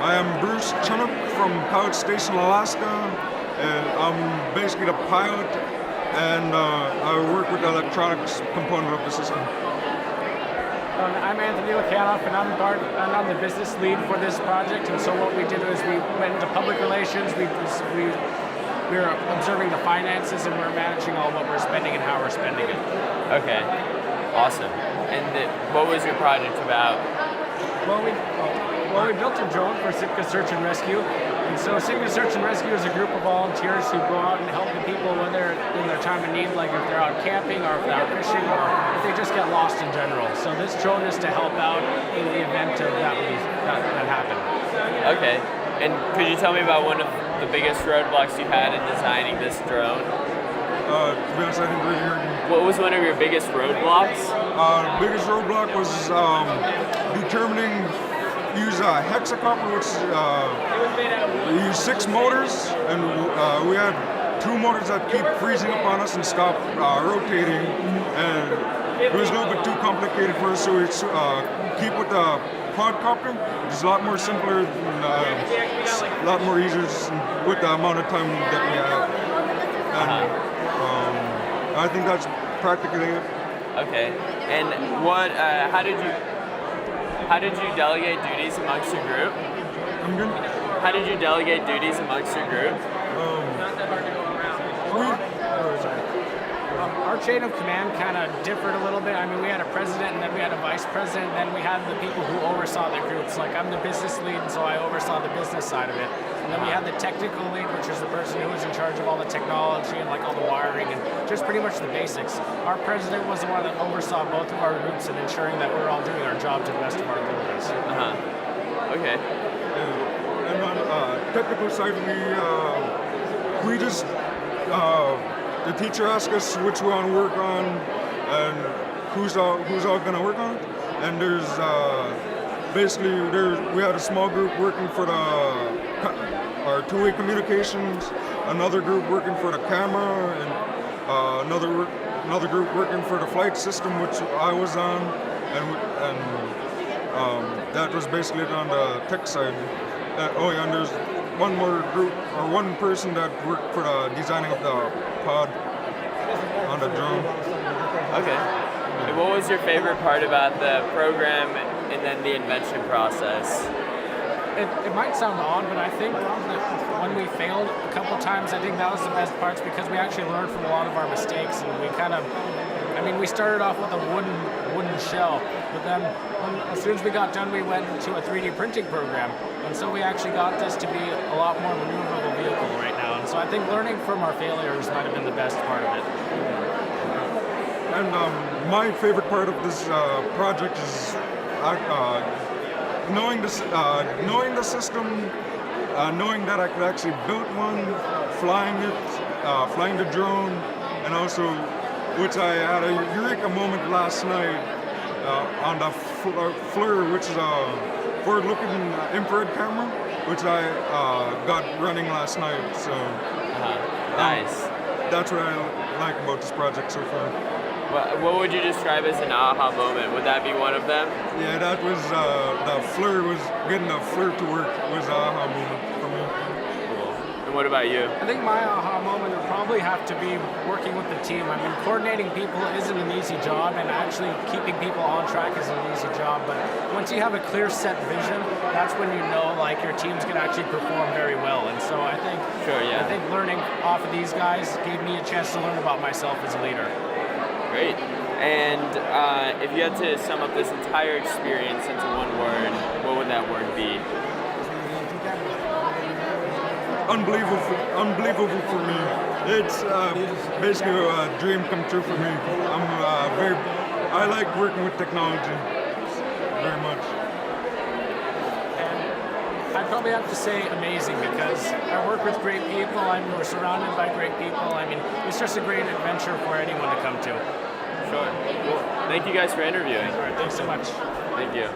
I am Bruce Chinook from Pilot Station, Alaska, and I'm basically the pilot, and I work with the electronics component of the system. I'm Anthony Lekanoff, and I'm the business lead for this project. And so what we did was we went into public relations. We were observing the finances, and we're managing all what we're spending and how we're spending it. Okay, awesome. And what was your project about? Well, we built a drone for Sitka Search and Rescue. And so Sitka Search and Rescue is a group of volunteers who go out and help the people when they're in their time of need, like if they're out camping or if they're out fishing or if they just get lost in general. So this drone is to help out in the event of that happened. Okay, and could you tell me about one of the biggest roadblocks you had in designing this drone? To be honest, I didn't really hear you. What was one of your biggest roadblocks? Biggest roadblock was determining use a hexacopter, which we use 6 motors, and we had 2 motors that keep freezing up on us and stop rotating, and it was a little bit too complicated for us, so we keep with the quadcopter. It's a lot more simpler and a lot more easier with the amount of time that we have. And I think that's practically it. Okay, and what? How did you delegate duties amongst your group? I'm good. How did you delegate duties amongst your group? Our chain of command kind of differed a little bit. I mean, we had a president, and then we had a vice president, and then we had the people who oversaw the groups. Like, I'm the business lead, and so I oversaw the business side of it. And then we had the technical lead, which is the person who was in charge of all the technology and like all the wiring and just pretty much the basics. Our president was the one that oversaw both of our groups and ensuring that we're all doing our job to the best of our abilities. Okay. And on the technical side, we just the teacher asked us which we want to work on and who's all going to work on it. And there's we had a small group working for our two-way communications, another group working for the camera, and another group working for the flight system, which I was on, and that was basically it on the tech side. And there's one more group, or one person that worked for the designing of the pod on the drone. Okay. And what was your favorite part about the program and then the invention process? It might sound odd, but I think that when we failed a couple times, I think that was the best parts because we actually learned from a lot of our mistakes, and we started off with a wooden shell, but then as soon as we got done, we went into a 3D printing program, and so we actually got this to be a lot more maneuverable vehicle right now, and so I think learning from our failures might have been the best part of it. And my favorite part of this project is knowing the system, knowing that I could actually build one, flying the drone, and also, which I had a eureka moment last night on the FLIR, which is a forward-looking infrared camera, which I got running last night. So nice. That's what I like about this project so far. What would you describe as an aha moment? Would that be one of them? Yeah, that was the FLIR, getting the FLIR to work was an aha moment for me. Cool. And what about you? I think my aha moment would probably have to be working with the team. I mean, coordinating people isn't an easy job, and actually keeping people on track isn't an easy job, but once you have a clear set vision, that's when you know like your team's gonna actually perform very well. And so I think learning off of these guys gave me a chance to learn about myself as a leader. Great. And if you had to sum up this entire experience into one word, what would that word be? Unbelievable for me. It's basically a dream come true for me. I like working with technology very much. And I'd probably have to say amazing because I work with great people. We're surrounded by great people. I mean, it's just a great adventure for anyone to come to. Sure. Cool. Thank you guys for interviewing. All right, thanks so much. Thank you.